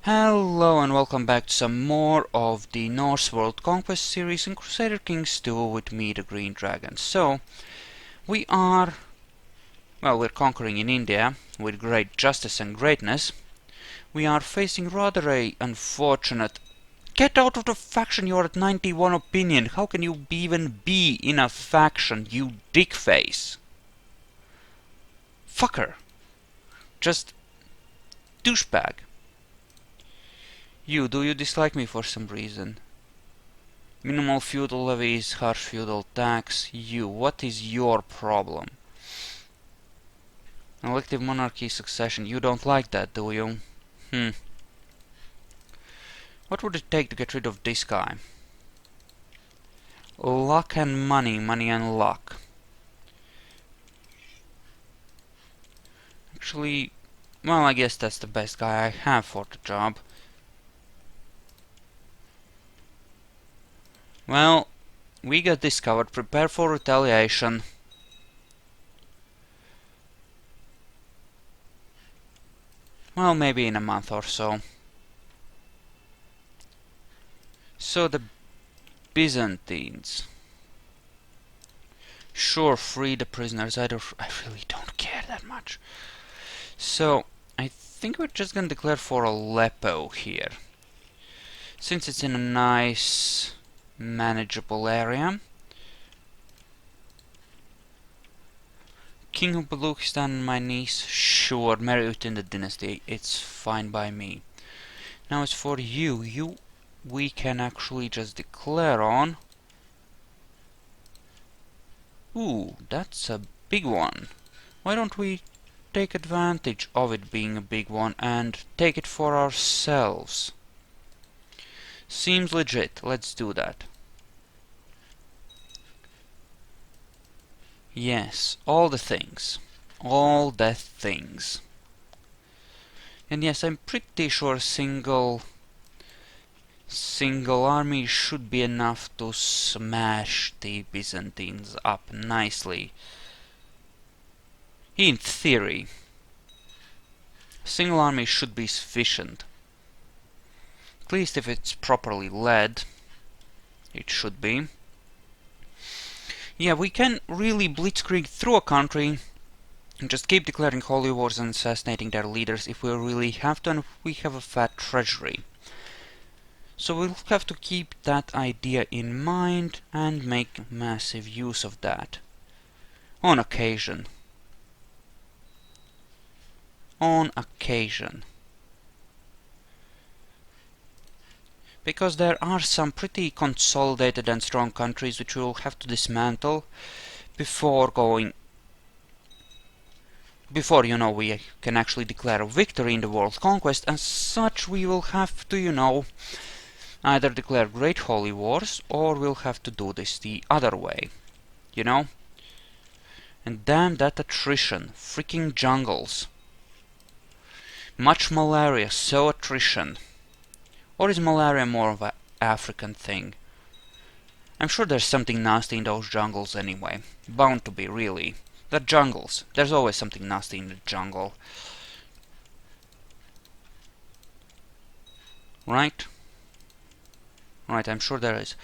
Hello and welcome back to some more of the Norse World Conquest series in Crusader Kings 2 with me, the Green Dragon. So, we're conquering in India with great justice and greatness. We are facing rather a unfortunate... Get out of the faction, you're at 91 opinion. How can you even be in a faction, you dickface? Fucker. Just douchebag. Do you dislike me for some reason? Minimal feudal levies, harsh feudal tax. What is your problem? Elective monarchy succession. You don't like that, do you? What would it take to get rid of this guy? Luck and money, money and luck. Actually, well, I guess that's the best guy I have for the job. Well, we got discovered. Prepare for retaliation. Well, maybe in a month or so. So the Byzantines. Sure, free the prisoners. I really don't care that much. So, I think we're just gonna declare for Aleppo here. Since it's in a nice, manageable area. King of Baluchistan and my niece, sure, marry within the dynasty, it's fine by me. Now as for you, we can actually just declare on. Ooh, that's a big one. Why don't we take advantage of it being a big one and take it for ourselves? Seems legit, let's do that. Yes, all the things. All the things. And yes, I'm pretty sure single army should be enough to smash the Byzantines up nicely. In theory. Single army should be sufficient. At least if it's properly led. It should be. Yeah, we can really blitzkrieg through a country and just keep declaring holy wars and assassinating their leaders if we really have to, and we have a fat treasury. So we'll have to keep that idea in mind and make massive use of that. On occasion. On occasion. Because there are some pretty consolidated and strong countries which we'll have to dismantle before we can actually declare a victory in the world conquest. As such, we will have to, either declare great holy wars, or we'll have to do this the other way, And damn that attrition, freaking jungles. Much malaria, so attrition. Or is malaria more of an African thing? I'm sure there's something nasty in those jungles anyway. Bound to be, really. They're jungles. There's always something nasty in the jungle. Right? Right, I'm sure there is.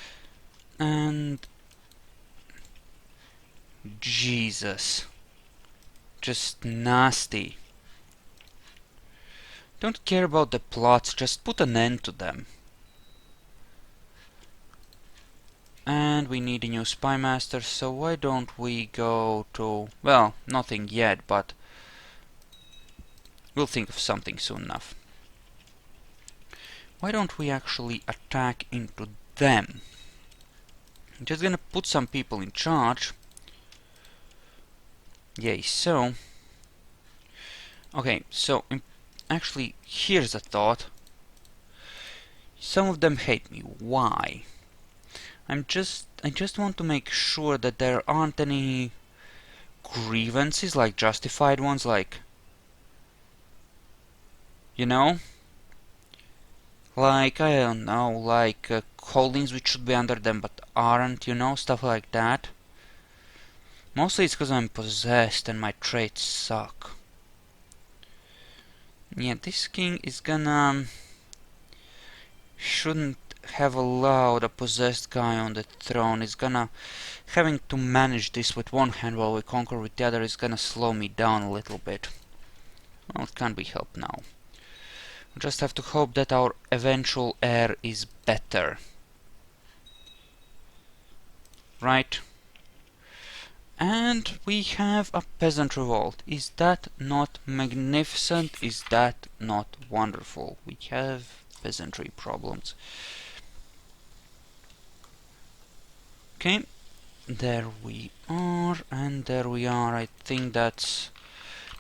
And... Jesus. Just nasty. Don't care about the plots, just put an end to them. And we need a new spy master, so why don't we go to... Well, nothing yet, but we'll think of something soon enough. Why don't we actually attack into them? I'm just gonna put some people in charge. Yay, so... Okay, so... Actually, here's a thought. Some of them hate me. Why? I just want to make sure that there aren't any grievances, like justified ones, like... Like, I don't know, like holdings which should be under them but aren't, stuff like that. Mostly it's because I'm possessed and my traits suck. Yeah, this king is gonna Shouldn't have allowed a possessed guy on the throne. It's gonna... Having to manage this with one hand while we conquer with the other is gonna slow me down a little bit. Well, it can't be helped now. We just have to hope that our eventual heir is better. Right? And we have a peasant revolt. Is that not magnificent? Is that not wonderful? We have peasantry problems. Okay, there we are, and there we are. I think that's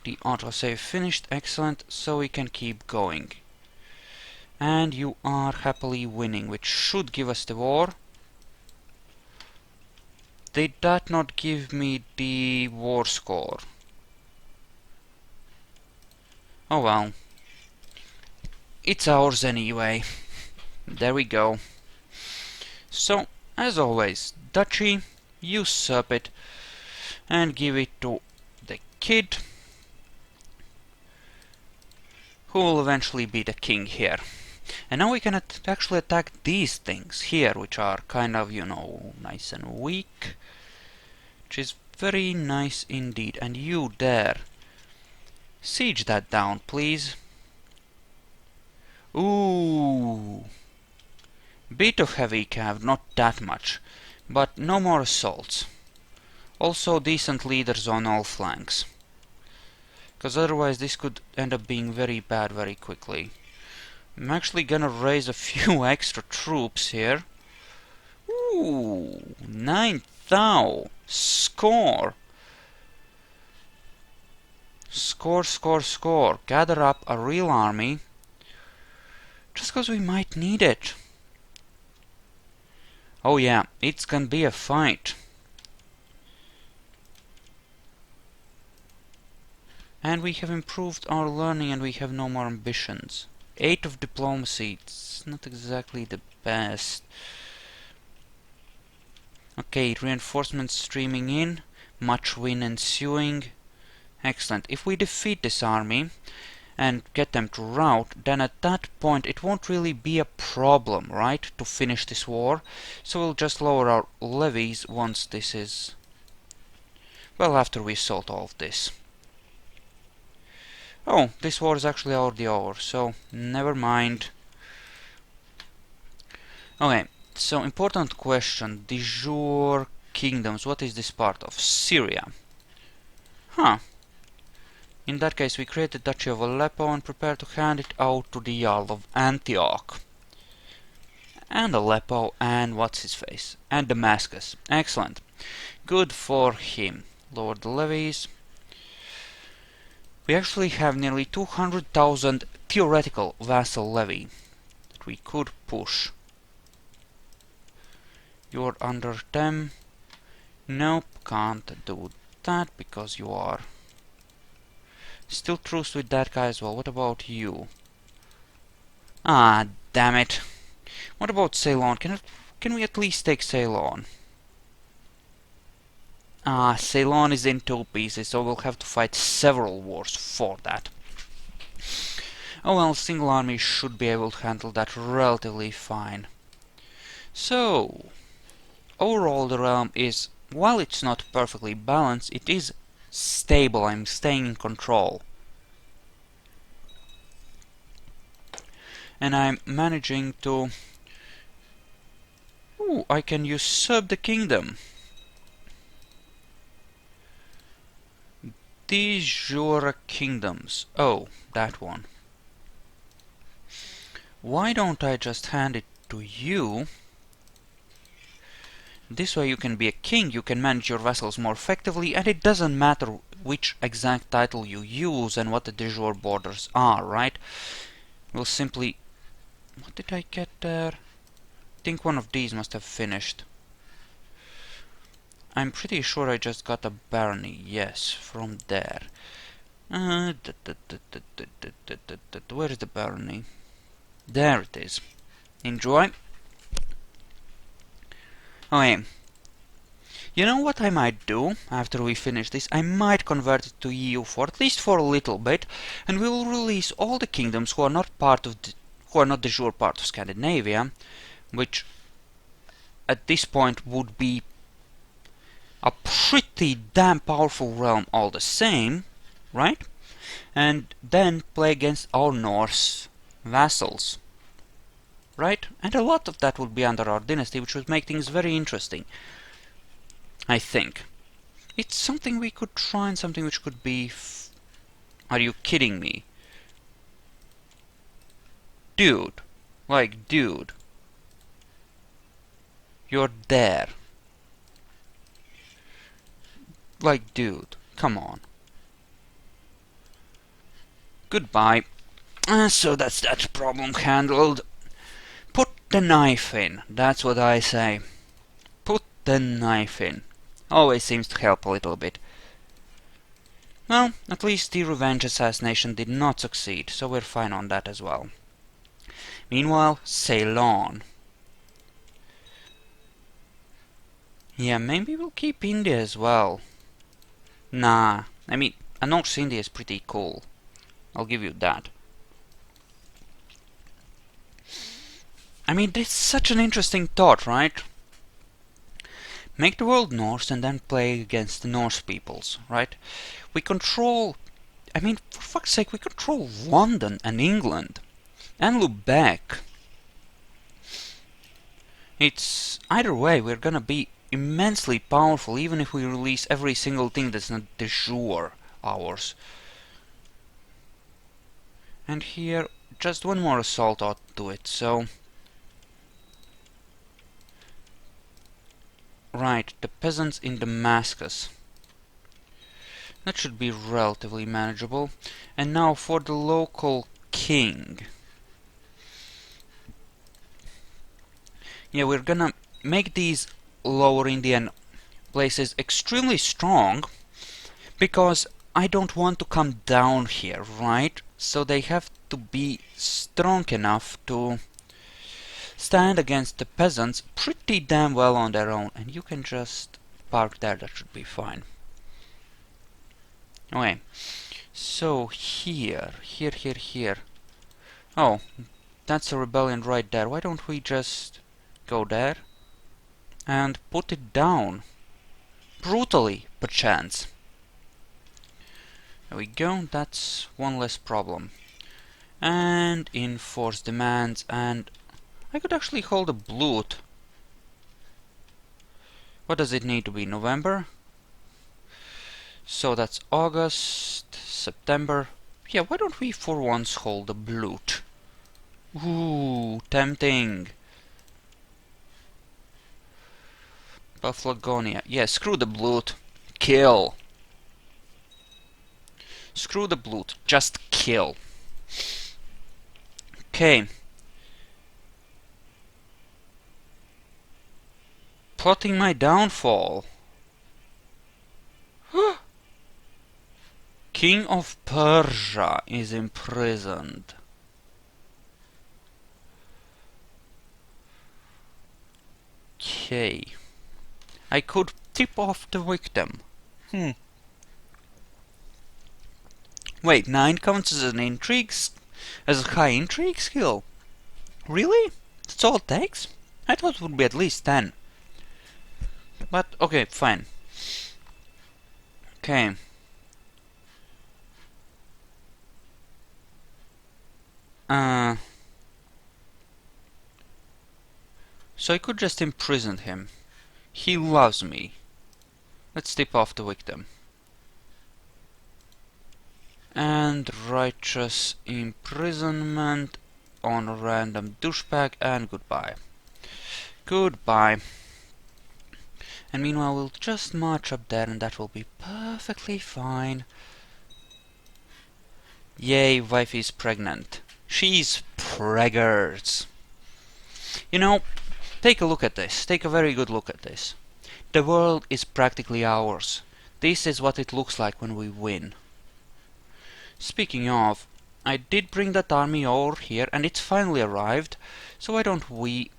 the autosave finished. Excellent, so we can keep going. And you are happily winning, which should give us the war. Did that not give me the war score? Oh well. It's ours anyway. There we go. So, as always, duchy, usurp it, and give it to the kid, who will eventually be the king here. And now we can actually attack these things here, which are kind of, you know, nice and weak. Which is very nice indeed. And you there. Siege that down, please. Ooh. Bit of heavy cav, not that much. But no more assaults. Also decent leaders on all flanks. Because otherwise this could end up being very bad very quickly. I'm actually gonna raise a few extra troops here. Ooh, 9,000! Score! Score, score, score. Gather up a real army. Just because we might need it. Oh yeah, it's gonna be a fight. And we have improved our learning and we have no more ambitions. 8 of diplomacy. It's not exactly the best. Okay, reinforcements streaming in. Much win ensuing. Excellent. If we defeat this army and get them to rout, then at that point it won't really be a problem, right, to finish this war. So we'll just lower our levies once this is... well, after we assault all of this. Oh, this war is actually already over, so never mind. Okay, so important question. De jure kingdoms. What is this part of? Syria. Huh. In that case, we create the Duchy of Aleppo and prepare to hand it out to the Jarl of Antioch. And Aleppo, and what's his face? And Damascus. Excellent. Good for him. Lower the levies. We actually have nearly 200,000 theoretical vassal levy that we could push. You're under them. Nope, can't do that because you are still truce with that guy as well. What about you? Ah, damn it. What about Ceylon? Can we at least take Ceylon? Ah, Ceylon is in 2 pieces, so we'll have to fight several wars for that. Oh well, single army should be able to handle that relatively fine. So, overall the realm is, while it's not perfectly balanced, it is stable. I'm staying in control. And I'm managing to... ooh, I can usurp the kingdom. De jure kingdoms. Oh, that one. Why don't I just hand it to you? This way you can be a king, you can manage your vassals more effectively, and it doesn't matter which exact title you use and what the de jure borders are, right? We'll simply... what did I get there? I think one of these must have finished. I'm pretty sure I just got a barony, yes, from there. Where is the barony? There it is. Enjoy. Okay. You know what I might do after we finish this? I might convert it to EU for at least for a little bit, and we will release all the kingdoms who are not part of who are not the jure part of Scandinavia, which at this point would be a pretty damn powerful realm all the same, right? And then play against our Norse vassals, right? And a lot of that would be under our dynasty, which would make things very interesting, I think. It's something we could try and something which could be... Are you kidding me? Dude. Like, dude. You're there. Like, dude. Come on. Goodbye. So that's that problem handled. Put the knife in. That's what I say. Put the knife in. Always seems to help a little bit. Well, at least the revenge assassination did not succeed, so we're fine on that as well. Meanwhile, sail on. Yeah, maybe we'll keep India as well. Nah, I mean, a Norse India is pretty cool. I'll give you that. I mean, this is such an interesting thought, right? Make the world Norse and then play against the Norse peoples, right? We control... I mean, for fuck's sake, we control London and England. And Lubeck. It's... Either way, we're gonna be immensely powerful, even if we release every single thing that's not de jure ours. And here, just one more assault ought to do it, so... Right, the peasants in Damascus. That should be relatively manageable. And now for the local king. Yeah, we're gonna make these lower Indian places extremely strong, because I don't want to come down here, right? So they have to be strong enough to stand against the peasants pretty damn well on their own. And you can just park there, that should be fine. Okay, so here. Oh, that's a rebellion right there. Why don't we just go there and put it down? Brutally, perchance. There we go, that's one less problem. And enforce demands, and I could actually hold a bloat. What does it need to be? November? So that's August, September. Yeah, why don't we for once hold a bloat? Ooh, tempting. Paphlagonia. Yeah, screw the bloat. Kill. Screw the bloat. Just kill. Okay. Plotting my downfall. King of Persia is imprisoned. Okay. I could tip off the victim. Wait, 9 counts as an intrigue, as a high intrigue skill? Really? That's all it takes? I thought it would be at least 10. But, okay, fine. Okay. So I could just imprison him. He loves me. Let's tip off the victim. And righteous imprisonment on a random douchebag, and goodbye. Goodbye. And meanwhile we'll just march up there and that will be perfectly fine. Yay, wife is pregnant. She's preggers. You know, take a look at this. Take a very good look at this. The world is practically ours. This is what it looks like when we win. Speaking of, I did bring that army over here and it's finally arrived. So why don't we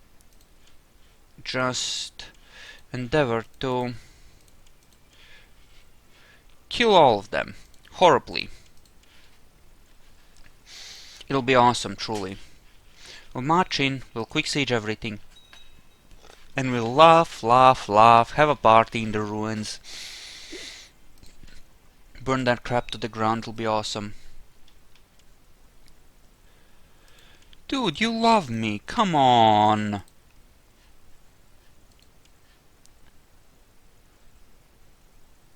just endeavor to kill all of them horribly. It'll be awesome, truly. We'll march in, we'll quick siege everything, and we'll laugh, laugh, laugh, have a party in the ruins. Burn that crap to the ground, it'll be awesome. Dude, you love me, come on!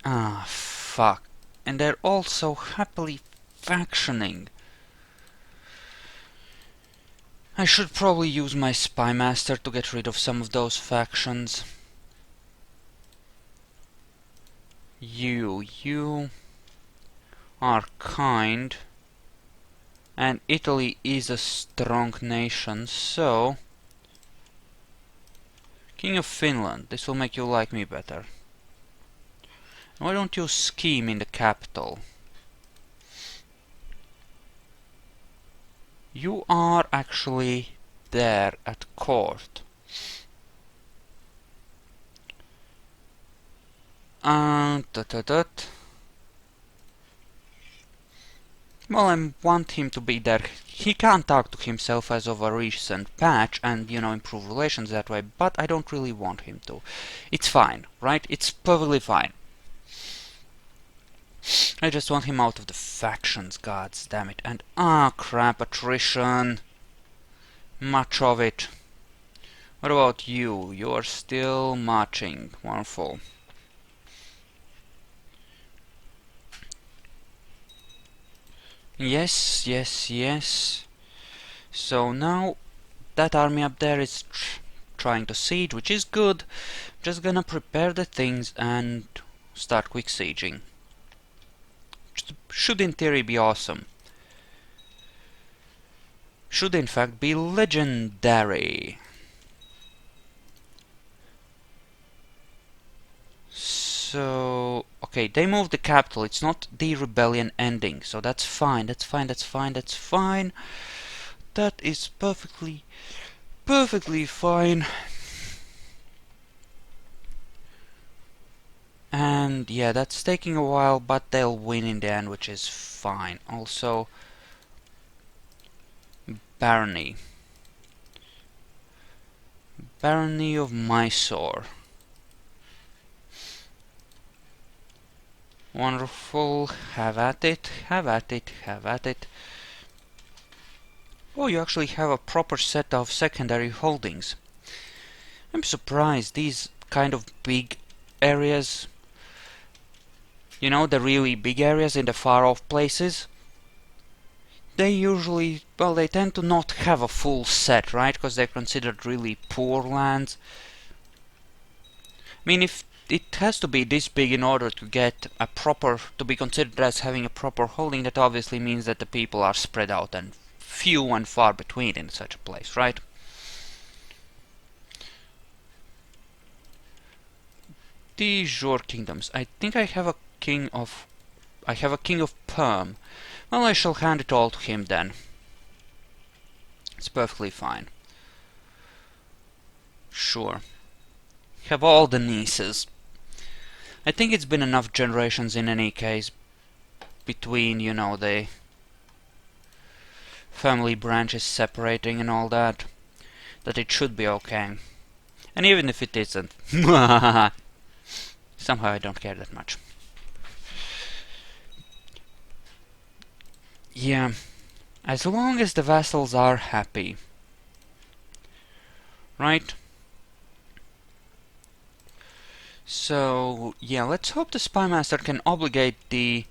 Ah, fuck. And they're all so happily factioning. I should probably use my Spy Master to get rid of some of those factions. You are kind. And Italy is a strong nation, so... King of Finland, this will make you like me better. Why don't you scheme in the capital? You are actually there at court. Well, I want him to be there. He can't talk to himself as of a recent patch and, you know, improve relations that way, but I don't really want him to. It's fine, right? It's perfectly fine. I just want him out of the factions, gods damn it. And crap, attrition. Much of it. What about you? You're still marching. Wonderful. Yes, yes, yes. So now that army up there is trying to siege, which is good. Just gonna prepare the things and start quick sieging. Should in theory be awesome. Should in fact be legendary. So, okay, they moved the capital. It's not the rebellion ending, so that's fine. That's fine. That's fine. That's fine. That is perfectly fine. And yeah, that's taking a while, but they'll win in the end, which is fine. Also, Barony. Barony of Mysore. Wonderful. Have at it. Have at it. Have at it. Oh, you actually have a proper set of secondary holdings. I'm surprised. These kind of big areas, you know, the really big areas in the far-off places, they usually, well, they tend to not have a full set, right? Because they're considered really poor lands. I mean, if it has to be this big in order to get a proper, to be considered as having a proper holding, that obviously means that the people are spread out and few and far between in such a place, right? These your kingdoms. I think I have a king of Perm. Well, I shall hand it all to him then. It's perfectly fine. Sure. Have all the nieces. I think it's been enough generations in any case between, you know, the family branches separating and all that, that it should be okay. And even if it isn't, somehow I don't care that much. Yeah, as long as the vassals are happy. Right? So, yeah, let's hope the Spy Master can obligate the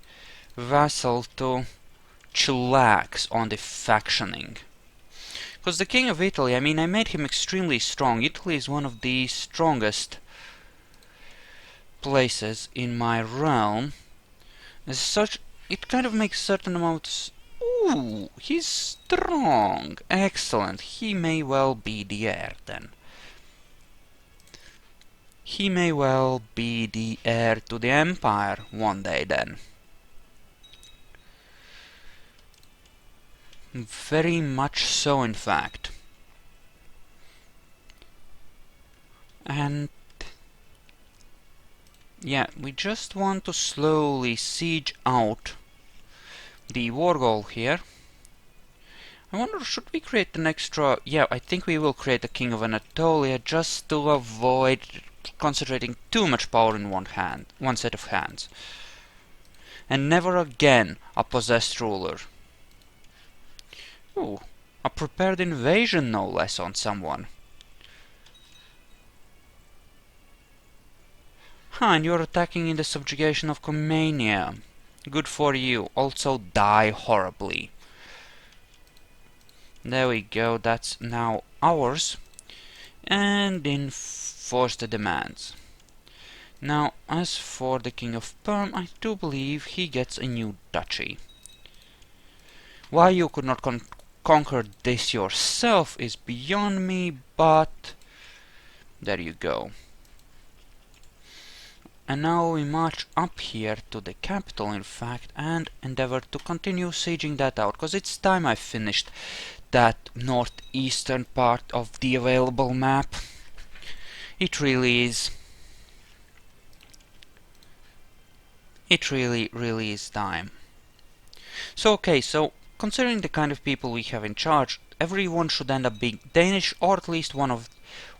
vassal to chillax on the factioning. Because the King of Italy, I mean, I made him extremely strong. Italy is one of the strongest places in my realm. As such, it kind of makes certain amounts... Ooh, he's strong. Excellent. He may well be the heir, then. He may well be the heir to the empire one day, then. Very much so, in fact. And... yeah, we just want to slowly siege out the war goal here. I wonder, should we create an extra... Yeah, I think we will create a King of Anatolia just to avoid concentrating too much power in one set of hands. And never again a possessed ruler. Ooh, a prepared invasion no less on someone. Huh, and you're attacking in the subjugation of Comania. Good for you. Also die horribly. There we go, that's now ours. And enforce the demands. Now, as for the King of Perm, I do believe he gets a new duchy. Why you could not conquer this yourself is beyond me, but there you go. And now we march up here to the capital, in fact, and endeavor to continue sieging that out, because it's time I finished that northeastern part of the available map. It really is. It really is time. So, okay, so considering the kind of people we have in charge, everyone should end up being Danish, or at least one of,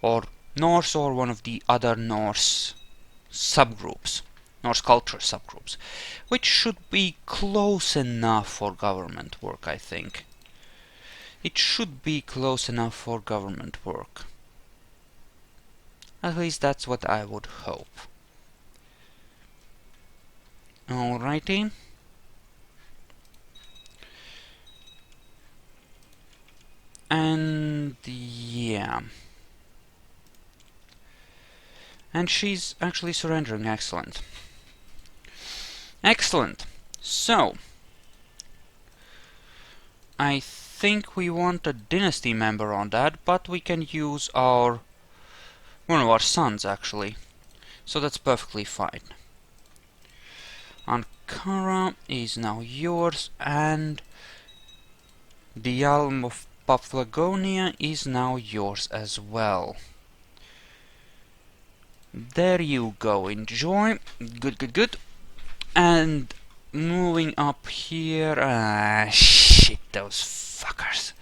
or Norse, or one of the other Norse subgroups, Norse culture subgroups, which should be close enough for government work, I think. It should be close enough for government work. At least that's what I would hope. Alrighty. And yeah. And she's actually surrendering. Excellent. Excellent. So, I think we want a dynasty member on that, but we can use one of our sons, actually. So that's perfectly fine. Ankara is now yours, and the Alm of Paphlagonia is now yours as well. There you go, enjoy. Good. And moving up here... shit, those fuckers.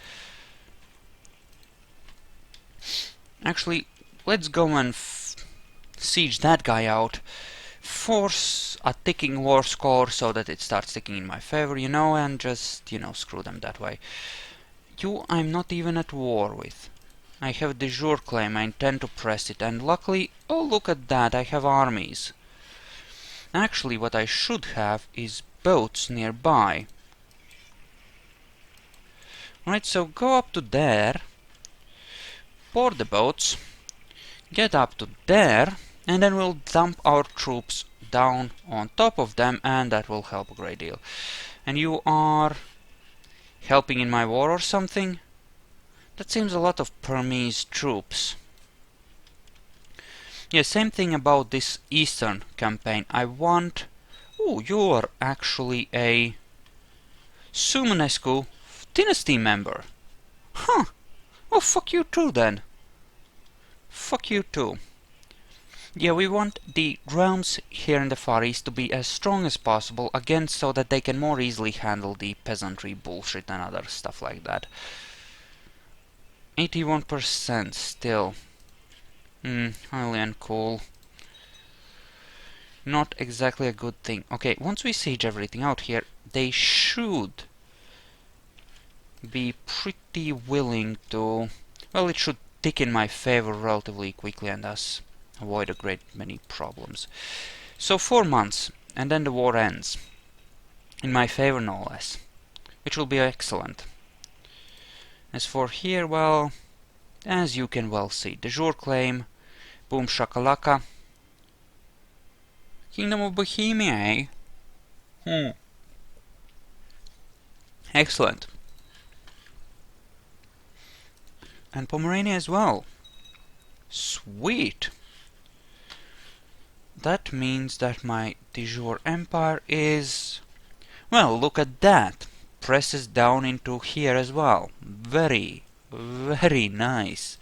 Actually, let's go and siege that guy out. Force a ticking war score so that it starts ticking in my favor, you know, and just, you know, screw them that way. You I'm not even at war with. I have a de jure claim, I intend to press it, and luckily, oh look at that, I have armies. Actually, what I should have is boats nearby. Right, so go up to there, board the boats, get up to there, and then we'll dump our troops down on top of them, and that will help a great deal. And you are helping in my war or something? That seems a lot of Burmese troops. Yeah, same thing about this eastern campaign. I want... Oh, you're actually a Sumanescu dynasty member. Huh. Oh, fuck you too, then. Fuck you too. Yeah, we want the realms here in the Far East to be as strong as possible, again, so that they can more easily handle the peasantry bullshit and other stuff like that. 81% still. Highly uncool. Not exactly a good thing. Okay, once we siege everything out here, they should be pretty willing to... Well, it should tick in my favor relatively quickly and thus avoid a great many problems. So 4 months, and then the war ends. In my favor, no less. Which will be excellent. As for here, well, as you can well see, de jure claim, boom shakalaka. Kingdom of Bohemia, eh? Excellent. And Pomerania as well. Sweet. That means that my de jure empire is... Well, look at that. Presses down into here as well. Very nice.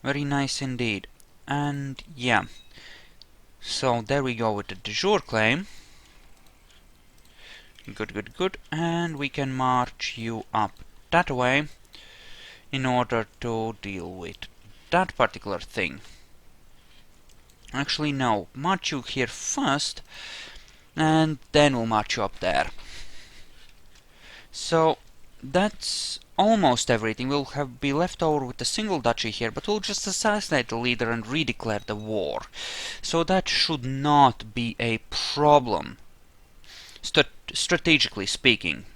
Very nice indeed. And yeah. So there we go with the de jure claim. Good, good, good. And we can march you up that way in order to deal with that particular thing. Actually, no. March you here first, and then we'll march you up there. So, that's almost everything. We'll be left over with a single duchy here, but we'll just assassinate the leader and redeclare the war. So that should not be a problem, strategically speaking.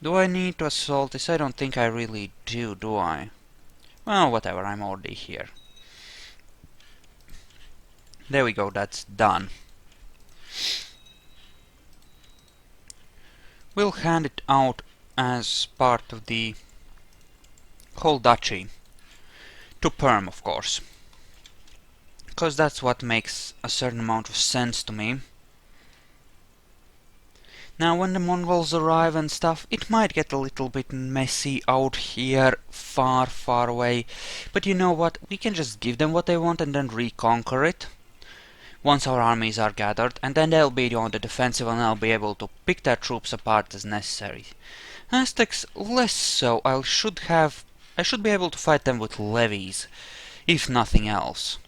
Do I need to assault this? I don't think I really do I? Well, whatever, I'm already here. There we go, that's done. We'll hand it out as part of the whole duchy. To Perm, of course. Because that's what makes a certain amount of sense to me. Now, when the Mongols arrive and stuff, it might get a little bit messy out here, far, far away. But you know what? We can just give them what they want and then reconquer it. Once our armies are gathered, and then they'll be on the defensive and I'll be able to pick their troops apart as necessary. Aztecs, less so. I should be able to fight them with levies, if nothing else.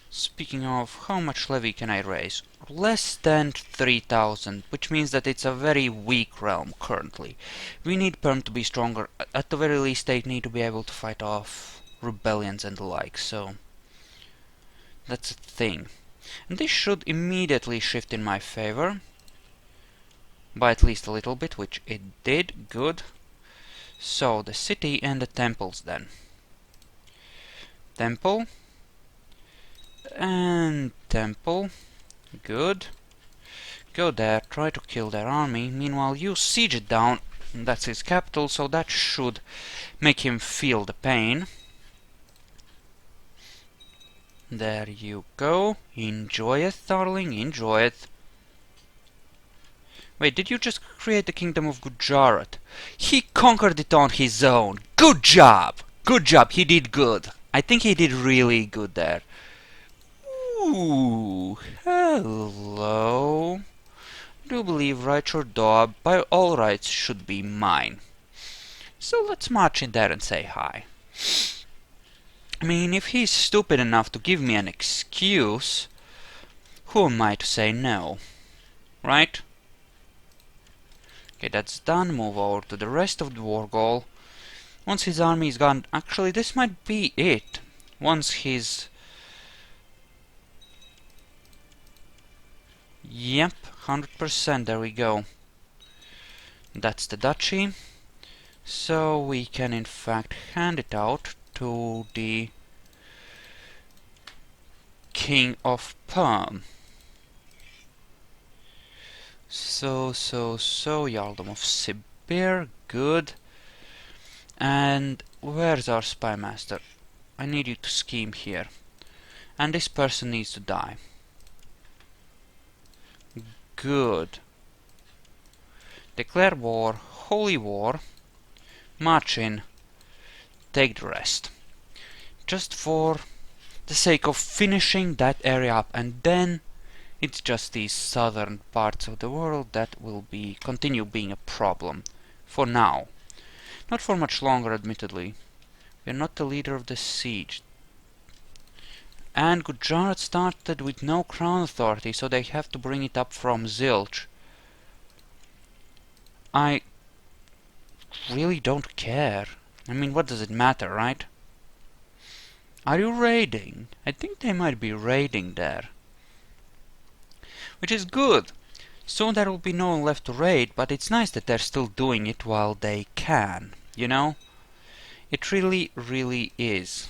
Speaking of, how much levy can I raise? Less than 3,000, which means that it's a very weak realm currently. We need Perm to be stronger. At the very least, they need to be able to fight off rebellions and the like, so that's a thing. And this should immediately shift in my favor. By at least a little bit, which it did. Good. So, the city and the temples then. Temple. And temple. Good. Go there, try to kill their army. Meanwhile, you siege it down. That's his capital, so that should make him feel the pain. There you go. Enjoy it, darling, enjoy it. Wait, did you just create the kingdom of Gujarat? He conquered it on his own. Good job! Good job, he did good. I think he did really good there. Ooh, hello. I do believe Raichur Doab, by all rights, should be mine. So let's march in there and say hi. I mean, if he's stupid enough to give me an excuse, who am I to say no? Right? Okay, that's done. Move over to the rest of the war goal. Once his army is gone... Actually, this might be it. Once his... Yep, 100%, there we go. That's the duchy. So we can in fact hand it out to the King of Perm. So, Jarldom of Sibir, good. And where's our spy master? I need you to scheme here. And this person needs to die. Good. Declare war, holy war, march in, take the rest. Just for the sake of finishing that area up, and then it's just these southern parts of the world that will continue being a problem. For now. Not for much longer, admittedly. We're not the leader of the siege. And Gujarat started with no crown authority, so they have to bring it up from Zilch. I really don't care. I mean, what does it matter, right? Are you raiding? I think they might be raiding there. Which is good. Soon there will be no one left to raid, but it's nice that they're still doing it while they can, you know? It really, really is.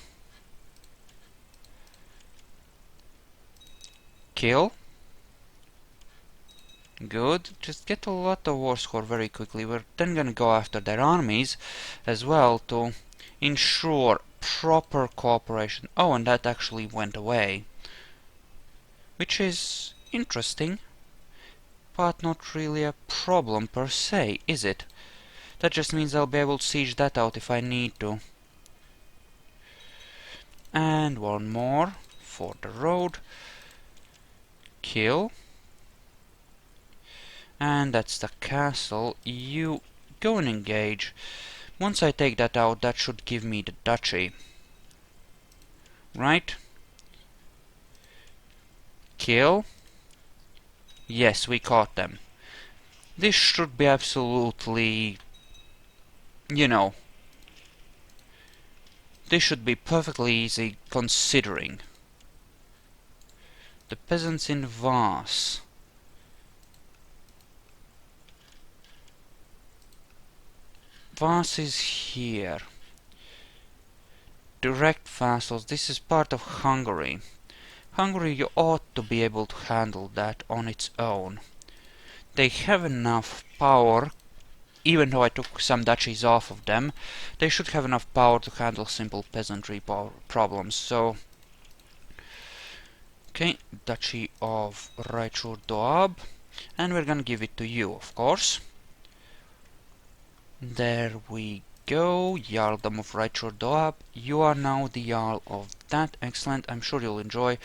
Kill. Good. Just get a lot of war score very quickly. We're then gonna go after their armies as well to ensure proper cooperation. Oh, and that actually went away. Which is interesting, but not really a problem per se, is it? That just means I'll be able to siege that out if I need to. And one more for the road. Kill. And that's the castle. You go and engage. Once I take that out, that should give me the duchy. Right? Kill. Yes, we caught them. This should be absolutely... you know... this should be perfectly easy, considering. The peasants in Vas. Vas is here. Direct vassals. This is part of Hungary. Hungary, you ought to be able to handle that on its own. They have enough power, even though I took some duchies off of them, they should have enough power to handle simple peasantry problems, so... Okay, Duchy of Raichur-Doab, and we're gonna give it to you, of course. There we go, Jarldom of Raichur-Doab. You are now the Jarl of that. Excellent, I'm sure you'll enjoy.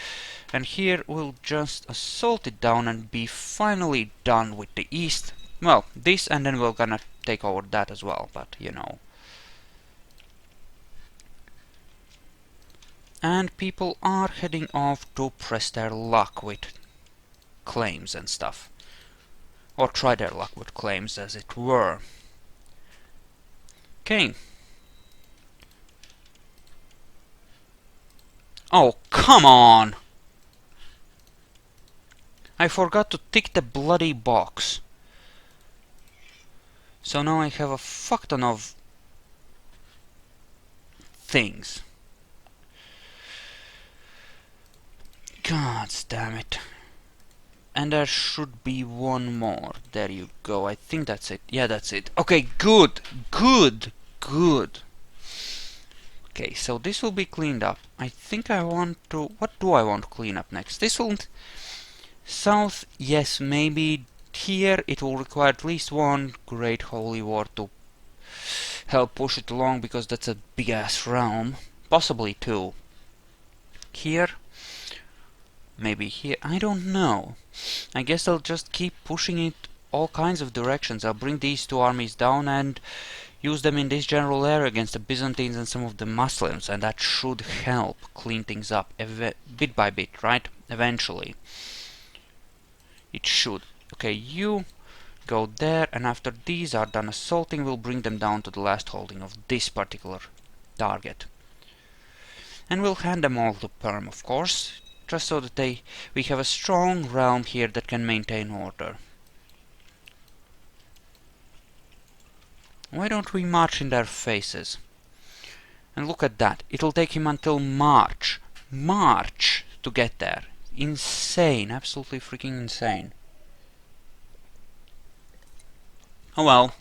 And here we'll just assault it down and be finally done with the east. Well, this, and then we're gonna take over that as well, but you know. And people are heading off to press their luck with claims and stuff. Or try their luck with claims, as it were. Okay. Oh, come on! I forgot to tick the bloody box. So now I have a fuck ton of things. God damn it. And there should be one more. There you go. I think that's it. Yeah, that's it. Okay, good. Good. Good. Okay, so this will be cleaned up. I think I want to... what do I want to clean up next? This will... south, yes, maybe. Here it will require at least one Great Holy War to help push it along, because that's a big-ass realm. Possibly two. Here... maybe here, I don't know. I guess I'll just keep pushing it all kinds of directions. I'll bring these two armies down and use them in this general area against the Byzantines and some of the Muslims, and that should help clean things up bit by bit, right? Eventually. It should. Okay, you go there, and after these are done assaulting, we'll bring them down to the last holding of this particular target. And we'll hand them all to Perm, of course, just so that we have a strong realm here that can maintain order. Why don't we march in their faces? And look at that. It'll take him until March. March to get there. Insane. Absolutely freaking insane. Oh well.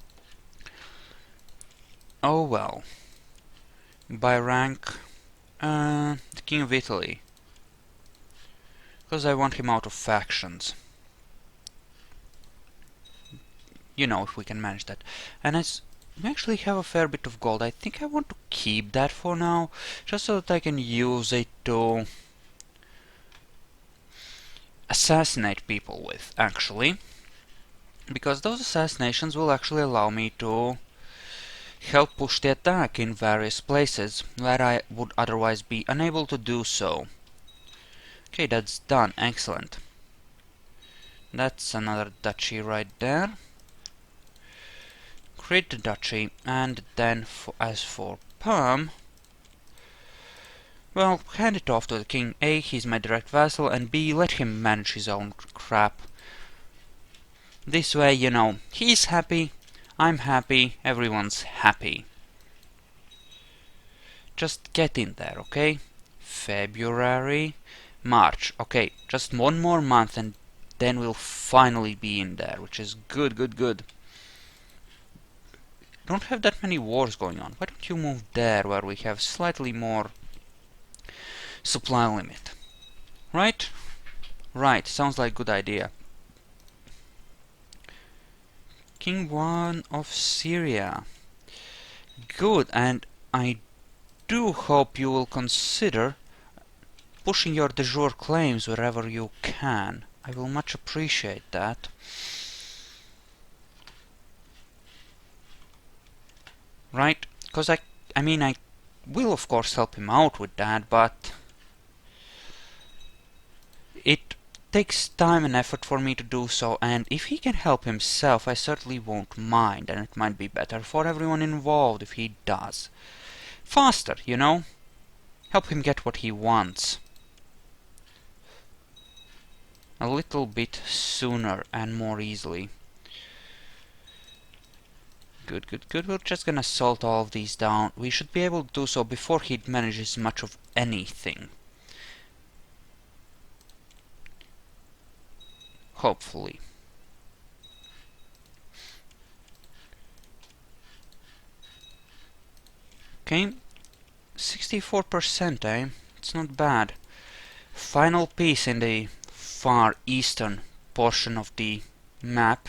Oh well. By rank, the King of Italy. Because I want him out of factions. You know, if we can manage that. And as we actually have a fair bit of gold, I think I want to keep that for now, just so that I can use it to assassinate people with, actually. Because those assassinations will actually allow me to help push the attack in various places where I would otherwise be unable to do so. Okay, that's done. Excellent. That's another duchy right there. Create the duchy, and then as for Perm, well, hand it off to the king. A, he's my direct vassal, and B, let him manage his own crap. This way, you know, he's happy, I'm happy, everyone's happy. Just get in there, okay? February, March. Okay, just one more month and then we'll finally be in there, which is good, good, good. Don't have that many wars going on. Why don't you move there where we have slightly more supply limit? Right? Right, sounds like a good idea. King 1 of Syria. Good, and I do hope you will consider pushing your de jure claims wherever you can. I will much appreciate that. right? Because I mean, I will of course help him out with that, but it takes time and effort for me to do so, and if he can help himself, I certainly won't mind, and it might be better for everyone involved if he does. Faster, you know? Help him get what he wants. A little bit sooner and more easily. Good, good, good. We're just gonna salt all of these down. We should be able to do so before he manages much of anything. Hopefully. Okay. 64%, eh? It's not bad. Final piece in the far eastern portion of the map.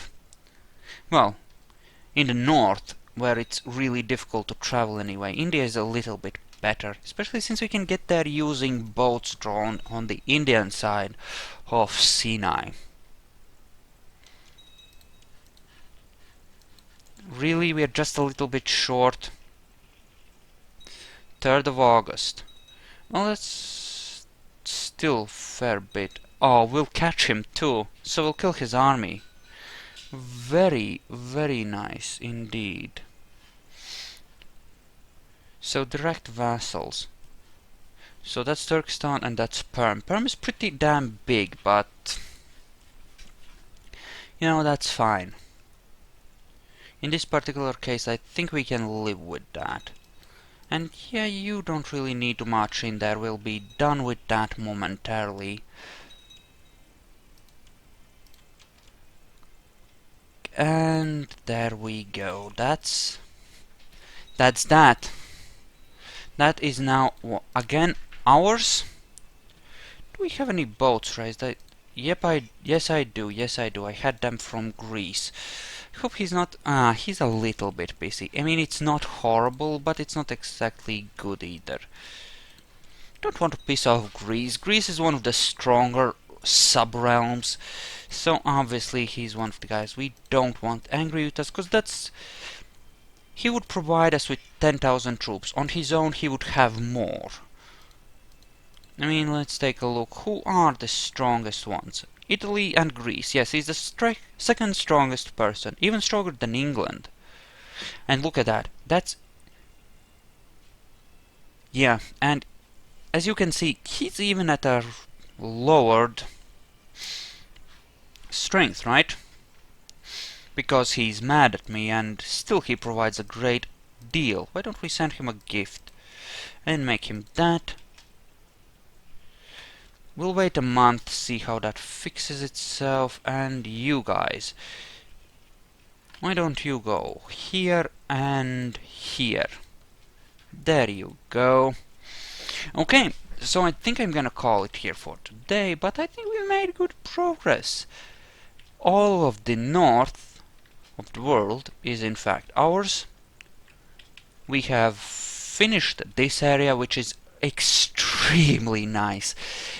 Well, in the north, where it's really difficult to travel anyway. India is a little bit better, especially since we can get there using boats drawn on the Indian side of Sinai. Really, we are just a little bit short. 3rd of August. Well, that's still a fair bit. Oh, we'll catch him too, so we'll kill his army. Very, very nice indeed. So direct vassals. So that's Turkestan and that's Perm. Perm is pretty damn big, but you know, that's fine. In this particular case, I think we can live with that. And yeah, you don't really need to march in there. We'll be done with that momentarily. And there we go. That's that. That is now again ours. Do we have any boats raised? Yes I do. Yes I do. I had them from Greece. I hope he's not. He's a little bit busy. I mean, it's not horrible, but it's not exactly good either. Don't want to piss off Greece. Greece is one of the stronger sub-realms, so obviously he's one of the guys we don't want angry with us, because that's... He would provide us with 10,000 troops. On his own, he would have more. I mean, let's take a look. Who are the strongest ones? Italy and Greece. Yes, he's the second strongest person. Even stronger than England. And look at that. That's... Yeah, and as you can see, he's even at a lowered strength, right? Because he's mad at me, and still he provides a great deal. Why don't we send him a gift? And make him that. We'll wait a month, see how that fixes itself, and you guys. Why don't you go here and here? There you go. Okay, so I think I'm gonna call it here for today, but I think we made good progress. All of the north of the world is in fact ours. We have finished this area, which is extremely nice.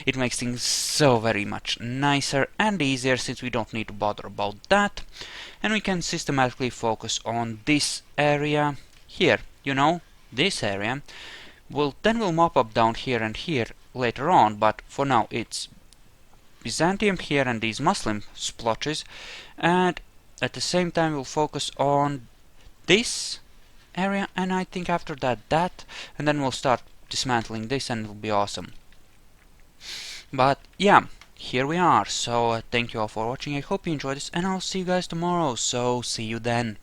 It makes things so very much nicer and easier, since we don't need to bother about that. And we can systematically focus on this area here, you know, this area. Then we'll mop up down here and here later on, but for now it's Byzantium here and these Muslim splotches, and at the same time we'll focus on this area, and I think after that, and then we'll start dismantling this, and it'll be awesome. But yeah, here we are. So thank you all for watching. I hope you enjoyed this, and I'll see you guys tomorrow. So see you then.